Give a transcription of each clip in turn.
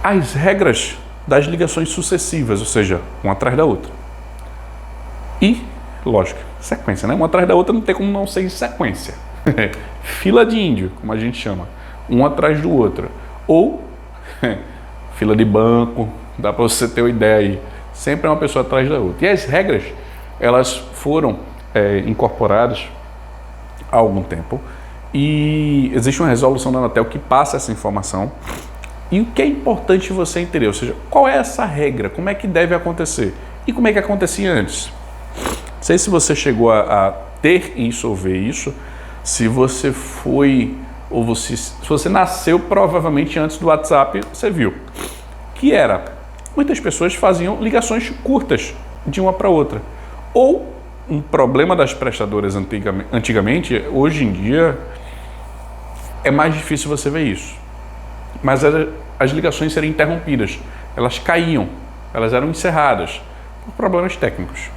As regras das ligações sucessivas, ou seja, uma atrás da outra. E, lógico, sequência, né? Uma atrás da outra não tem como não ser em sequência. Fila de índio, como a gente chama. Um atrás do outro. Ou fila de banco, dá para você ter uma ideia aí. Sempre é uma pessoa atrás da outra. E as regras, elas foram incorporadas há algum tempo. E existe uma resolução da Anatel que passa essa informação. E o que é importante você entender, ou seja, qual é essa regra, como é que deve acontecer e como é que acontecia antes. Não sei se você chegou a ter isso ou ver isso, se você foi, ou se você nasceu provavelmente antes do WhatsApp, você viu, que era, muitas pessoas faziam ligações curtas de uma para outra, ou um problema das prestadoras antigamente, hoje em dia é mais difícil você ver isso. Mas as ligações seriam interrompidas, elas caíam, elas eram encerradas por problemas técnicos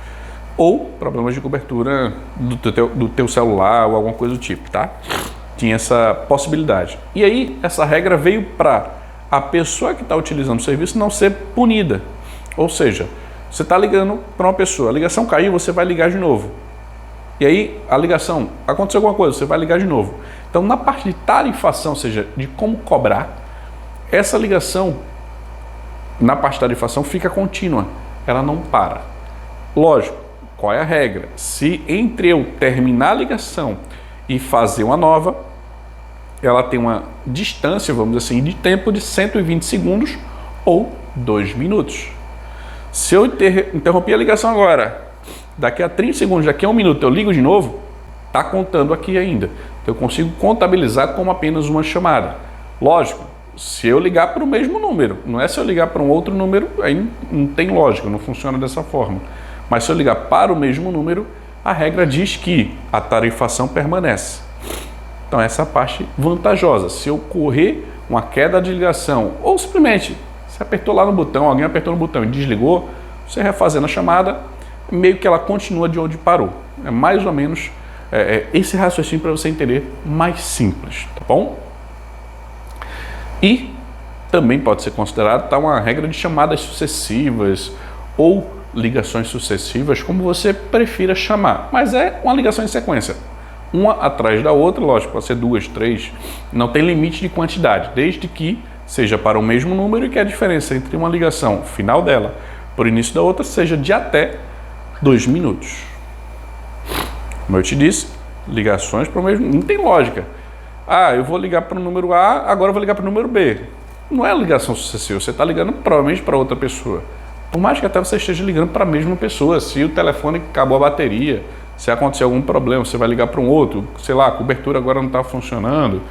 ou problemas de cobertura do teu celular ou alguma coisa do tipo, tá? Tinha essa possibilidade. E aí essa regra veio para a pessoa que está utilizando o serviço não ser punida, ou seja, você está ligando para uma pessoa, a ligação caiu, você vai ligar de novo. E aí a ligação, aconteceu alguma coisa, você vai ligar de novo. Então na parte de tarifação, ou seja, de como cobrar, essa ligação, na parte de tarifação, fica contínua, ela não para. Lógico, qual é a regra? Se entre eu terminar a ligação e fazer uma nova, ela tem uma distância, vamos dizer assim, de tempo de 120 segundos ou 2 minutos. Se eu interromper a ligação agora, daqui a 30 segundos, daqui a 1 minuto eu ligo de novo, está contando aqui ainda. Então eu consigo contabilizar como apenas uma chamada. Lógico, se eu ligar para o mesmo número, não é se eu ligar para um outro número, aí não tem lógica, não funciona dessa forma. Mas se eu ligar para o mesmo número, a regra diz que a tarifação permanece. Então essa é a parte vantajosa. Se ocorrer uma queda de ligação, ou simplesmente você apertou lá no botão, alguém apertou no botão e desligou, você refazendo a chamada, meio que ela continua de onde parou. É mais ou menos esse raciocínio para você entender mais simples, tá bom? E também pode ser considerado uma regra de chamadas sucessivas ou ligações sucessivas, como você prefira chamar. Mas é uma ligação em sequência, uma atrás da outra, lógico, pode ser 2, 3, não tem limite de quantidade, desde que seja para o mesmo número e que a diferença entre uma ligação final dela para o início da outra seja de até 2 minutos. Como eu te disse, ligações para o mesmo... não tem lógica. Ah, eu vou ligar para o número A, agora eu vou ligar para o número B. Não é ligação sucessiva, você está ligando provavelmente para outra pessoa. Por mais que até você esteja ligando para a mesma pessoa, se o telefone acabou a bateria, se acontecer algum problema, você vai ligar para um outro, sei lá, a cobertura agora não está funcionando,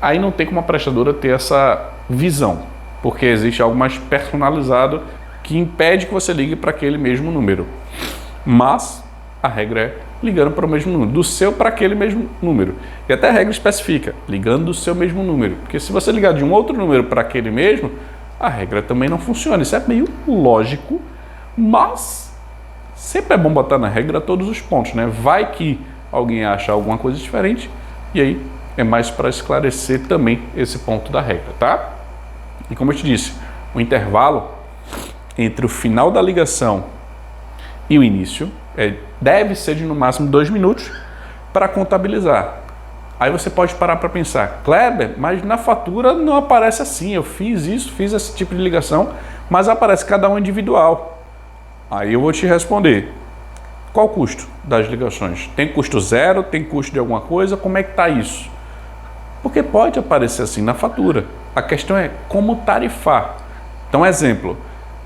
aí não tem como a prestadora ter essa visão, porque existe algo mais personalizado que impede que você ligue para aquele mesmo número. Mas a regra é ligando para o mesmo número, do seu para aquele mesmo número. E até a regra especifica, ligando do seu mesmo número. Porque se você ligar de um outro número para aquele mesmo, a regra também não funciona. Isso é meio lógico, mas sempre é bom botar na regra todos os pontos, né? Vai que alguém acha alguma coisa diferente, e aí é mais para esclarecer também esse ponto da regra, tá? E como eu te disse, o intervalo entre o final da ligação e o início deve ser de no máximo 2 minutos para contabilizar. Aí você pode parar para pensar, Kleber, mas na fatura não aparece assim, eu fiz isso, fiz esse tipo de ligação, mas aparece cada um individual. Aí eu vou te responder, qual o custo das ligações? Tem custo zero, tem custo de alguma coisa, como é que está isso? Porque pode aparecer assim na fatura, a questão é como tarifar. Então, exemplo,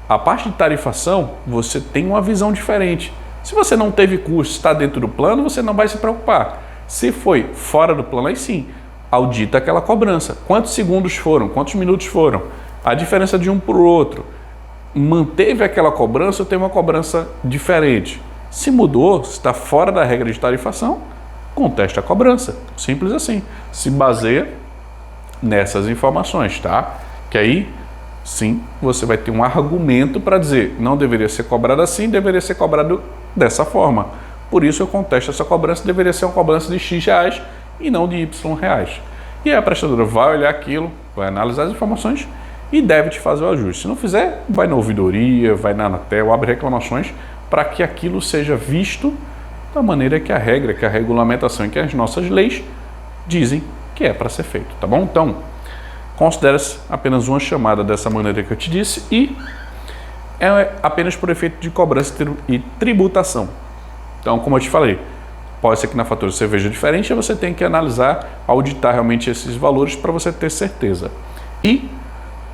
a parte de tarifação, você tem uma visão diferente. Se você não teve custo, está dentro do plano, você não vai se preocupar. Se foi fora do plano, aí sim, audita aquela cobrança. Quantos segundos foram? Quantos minutos foram? A diferença de um para o outro. Manteve aquela cobrança ou teve uma cobrança diferente? Se mudou, se está fora da regra de tarifação, contesta a cobrança. Simples assim. Se baseia nessas informações, tá? Que aí, sim, você vai ter um argumento para dizer não deveria ser cobrado assim, deveria ser cobrado dessa forma. Por isso eu contesto essa cobrança, deveria ser uma cobrança de X reais e não de Y reais. E aí a prestadora vai olhar aquilo, vai analisar as informações e deve te fazer o ajuste. Se não fizer, vai na ouvidoria, vai na Anatel, abre reclamações para que aquilo seja visto da maneira que a regra, que a regulamentação e que as nossas leis dizem que é para ser feito, tá bom? Então, considera-se apenas uma chamada dessa maneira que eu te disse e é apenas por efeito de cobrança e tributação. Então, como eu te falei, pode ser que na fatura você veja diferente e você tem que analisar, auditar realmente esses valores para você ter certeza. E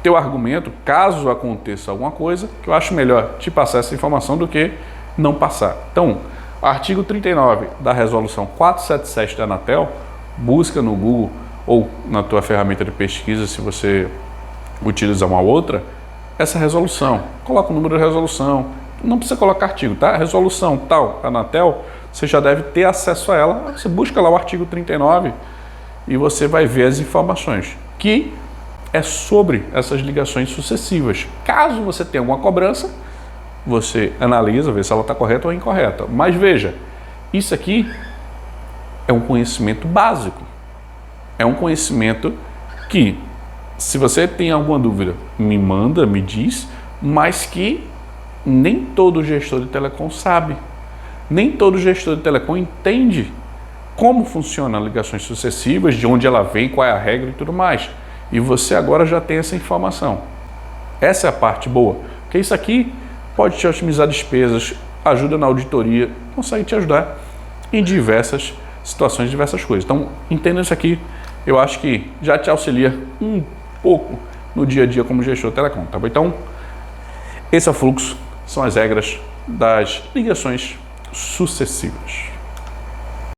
teu argumento, caso aconteça alguma coisa, que eu acho melhor te passar essa informação do que não passar. Então, artigo 39 da resolução 477 da Anatel, busca no Google ou na tua ferramenta de pesquisa, se você utilizar uma outra, essa resolução. Coloca o número da resolução, não precisa colocar artigo, tá? Resolução tal, Anatel, você já deve ter acesso a ela. Você busca lá o artigo 39 e você vai ver as informações, que é sobre essas ligações sucessivas. Caso você tenha alguma cobrança, você analisa, vê se ela está correta ou incorreta. Mas veja, isso aqui é um conhecimento básico. É um conhecimento que, se você tem alguma dúvida, me manda, me diz, mas que nem todo gestor de telecom sabe. Nem todo gestor de telecom entende como funciona ligações sucessivas, de onde ela vem, qual é a regra e tudo mais. E você agora já tem essa informação. Essa é a parte boa, porque isso aqui pode te otimizar despesas, ajuda na auditoria, consegue te ajudar em diversas situações, diversas coisas. Então, entenda isso aqui, eu acho que já te auxilia um pouco no dia a dia como gestor de telecom, tá bom? Então, esse é o fluxo, são as regras das ligações sucessivas.